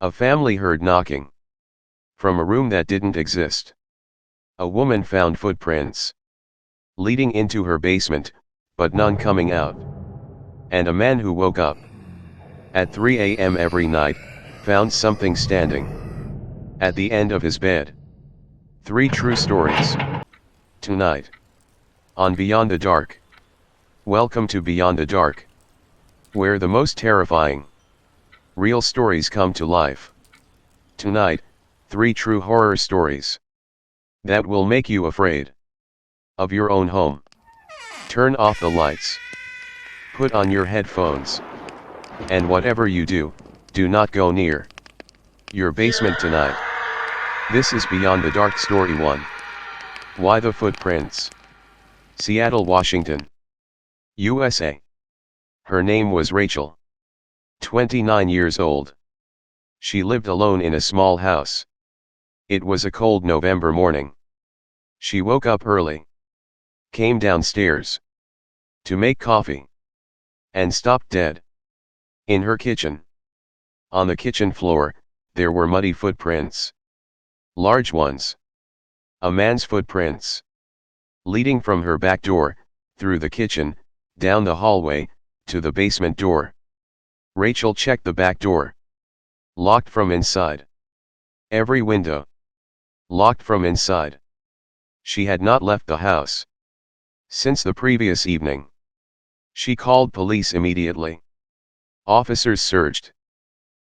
A family heard knocking. From a room that didn't exist. A woman found footprints leading into her basement, but none coming out. And a man who woke up at 3 a.m. every night, found something standing at the end of his bed. 3 true stories. Tonight, on Beyond the Dark. Welcome to Beyond the Dark, where the most terrifying, real stories come to life. Tonight, 3 true horror stories that will make you afraid of your own home. Turn off the lights. Put on your headphones. And whatever you do, do not go near your basement tonight. This is Beyond the Dark Story 1. Why the Footprints? Seattle, Washington, USA. Her name was Rachel. 29 years old. She lived alone in a small house. It was a cold November morning. She woke up early, came downstairs to make coffee, and stopped dead in her kitchen. On the kitchen floor, there were muddy footprints. Large ones. A man's footprints. Leading from her back door, through the kitchen, down the hallway, to the basement door. Rachel checked the back door. Locked from inside. Every window. Locked from inside. She had not left the house since the previous evening. She called police immediately. Officers searched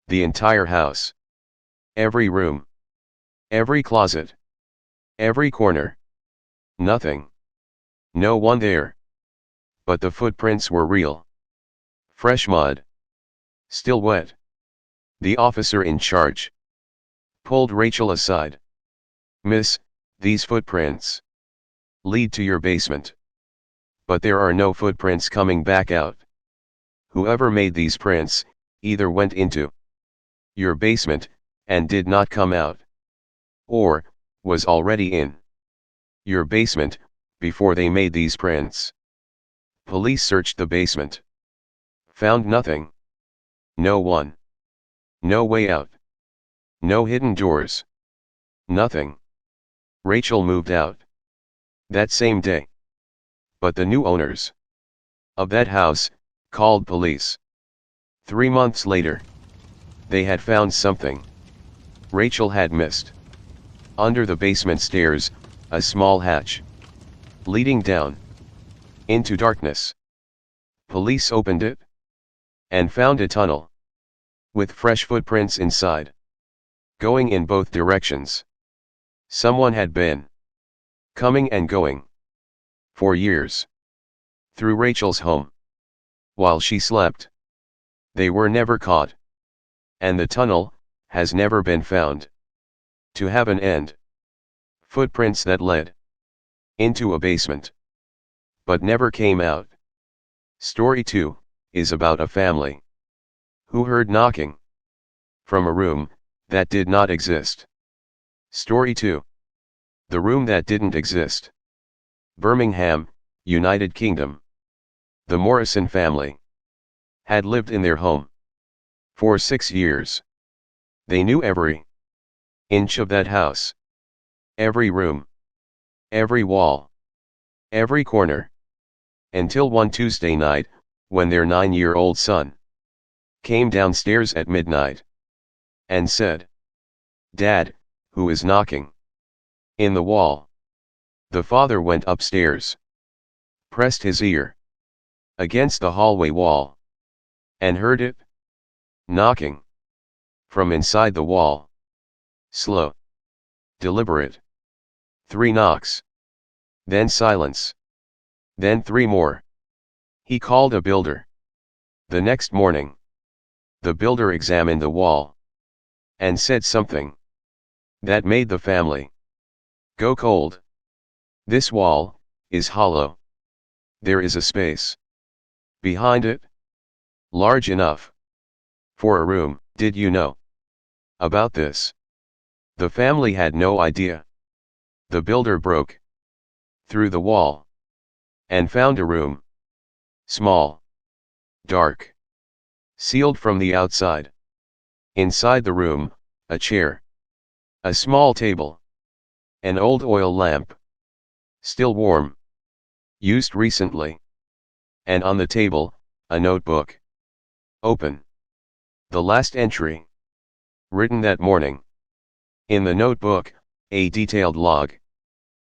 the entire house. Every room. Every closet. Every corner. Nothing. No one there. But the footprints were real. Fresh mud. Still wet. The officer in charge pulled Rachel aside. "Miss, these footprints lead to your basement. But there are no footprints coming back out. Whoever made these prints, either went into your basement, and did not come out. Or, was already in your basement, before they made these prints." Police searched the basement. Found nothing. No one. No way out. No hidden doors. Nothing. Rachel moved out that same day. But the new owners of that house called police. 3 months later, they had found something Rachel had missed. Under the basement stairs, a small hatch leading down into darkness. Police opened it and found a tunnel with fresh footprints inside, going in both directions. Someone had been coming and going for years through Rachel's home while she slept. They were never caught, and the tunnel has never been found to have an end. Footprints that led into a basement but never came out. Story 2 is about a family who heard knocking from a room that did not exist. Story 2. The room that didn't exist. Birmingham, United Kingdom. The Morrison family had lived in their home for 6 years. They knew every inch of that house. Every room. Every wall. Every corner. Until one Tuesday night, when their 9-year-old son came downstairs at midnight and said, "Dad, who is knocking in the wall?" The father went upstairs, pressed his ear against the hallway wall, and heard it knocking from inside the wall. Slow, deliberate. 3 knocks. Then silence. Then 3 more. He called a builder. The next morning, the builder examined the wall and said something that made the family go cold. "This wall is hollow. There is a space behind it, large enough for a room. Did you know about this?" The family had no idea. The builder broke through the wall and found a room. Small, dark, sealed from the outside. Inside the room, a chair, a small table, an old oil lamp, still warm, used recently, and on the table, a notebook, open. The last entry, written that morning. In the notebook, a detailed log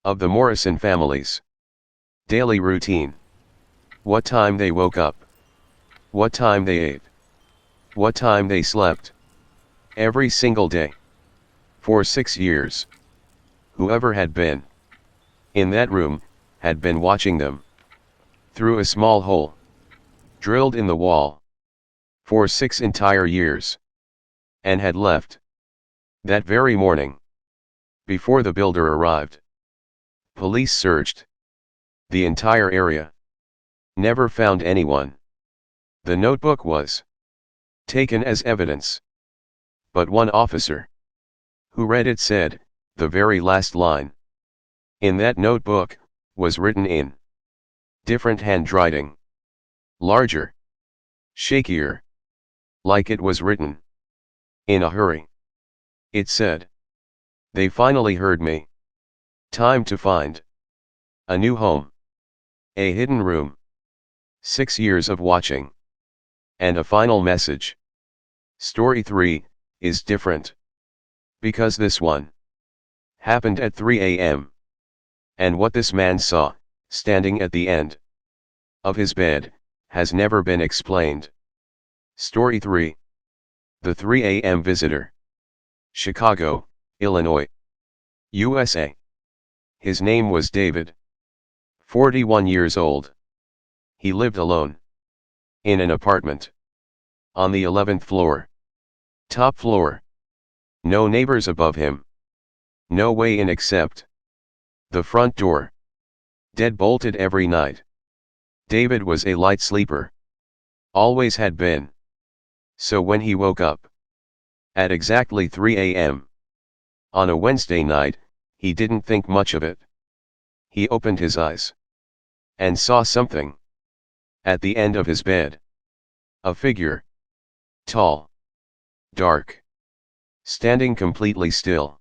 of the Morrison family's daily routine. What time they woke up, what time they ate, what time they slept, every single day, for 6 years. Whoever had been in that room had been watching them through a small hole drilled in the wall for 6 entire years, and had left that very morning before the builder arrived. Police searched the entire area, never found anyone. The notebook was taken as evidence, but one officer who read it said, the very last line in that notebook was written in different handwriting, larger, shakier, like it was written in a hurry. It said, "They finally heard me. Time to find a new home, a hidden room, 6 years of watching, and a final message. Story 3 is different, because this one happened at 3 a.m. And what this man saw, standing at the end of his bed, has never been explained." Story 3. The 3 a.m. visitor. Chicago, Illinois, USA. His name was David. 41 years old. He lived alone in an apartment on the 11th floor. Top floor. No neighbors above him. No way in except the front door. Dead bolted every night. David was a light sleeper. Always had been. So when he woke up at exactly 3 a.m. on a Wednesday night, he didn't think much of it. He opened his eyes and saw something at the end of his bed. A figure. Tall. Dark. Standing completely still.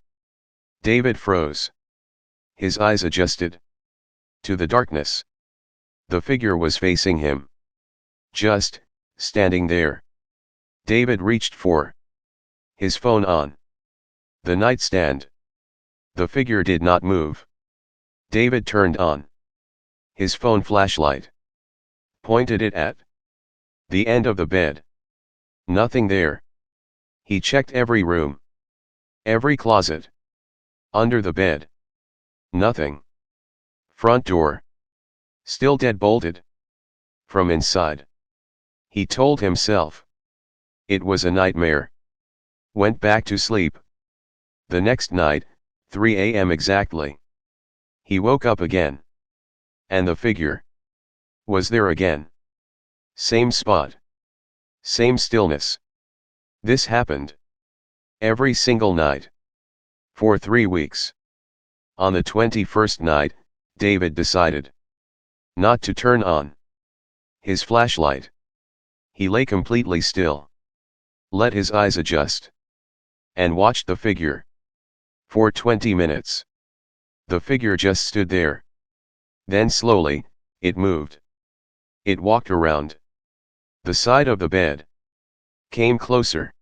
David froze. His eyes adjusted to the darkness. The figure was facing him. Just standing there. David reached for his phone on the nightstand. The figure did not move. David turned on his phone flashlight, pointed it at the end of the bed. Nothing there. He checked every room, every closet, under the bed. Nothing. Front door. Still dead bolted from inside. He told himself it was a nightmare. Went back to sleep. The next night, 3 a.m. exactly, he woke up again. And the figure was there again. Same spot. Same stillness. This happened every single night for 3 weeks. On the 21st night, David decided not to turn on his flashlight. He lay completely still, let his eyes adjust, and watched the figure for 20 minutes. The figure just stood there. Then slowly, it moved. It walked around the side of the bed, came closer.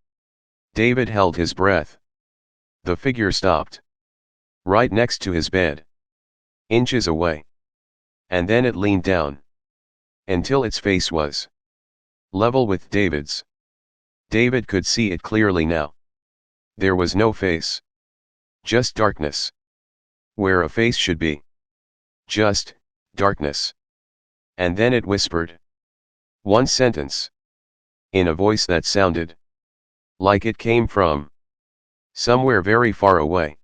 David held his breath. The figure stopped right next to his bed, inches away. And then it leaned down until its face was level with David's. David could see it clearly now. There was no face. Just darkness. Where a face should be. Just darkness. And then it whispered one sentence in a voice that sounded like it came from somewhere very far away.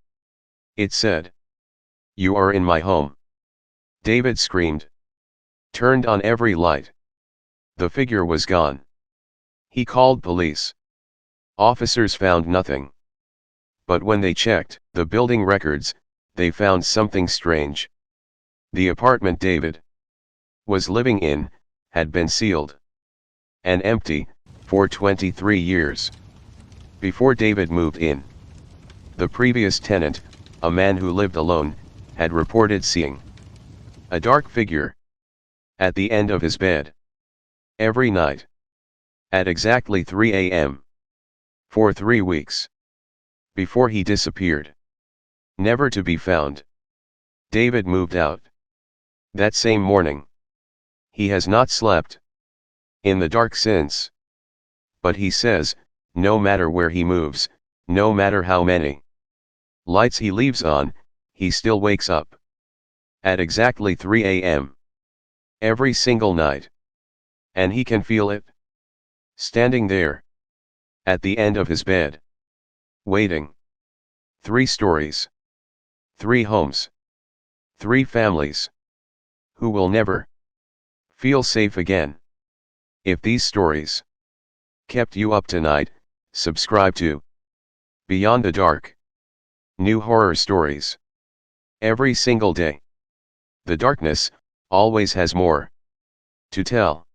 It said, "You are in my home." David screamed, turned on every light. The figure was gone. He called police. Officers found nothing. But when they checked the building records, they found something strange. The apartment David was living in had been sealed and empty for 23 years. Before David moved in, the previous tenant, a man who lived alone, had reported seeing a dark figure at the end of his bed every night at exactly 3 a.m. for 3 weeks before he disappeared, never to be found. David moved out that same morning. He has not slept in the dark since. But he says, no matter where he moves, no matter how many lights he leaves on, he still wakes up at exactly 3 a.m. every single night. And he can feel it standing there at the end of his bed, waiting. 3 stories, 3 homes, 3 families who will never feel safe again. If these stories kept you up tonight, subscribe to Beyond the Dark. New horror stories every single day. The darkness always has more to tell.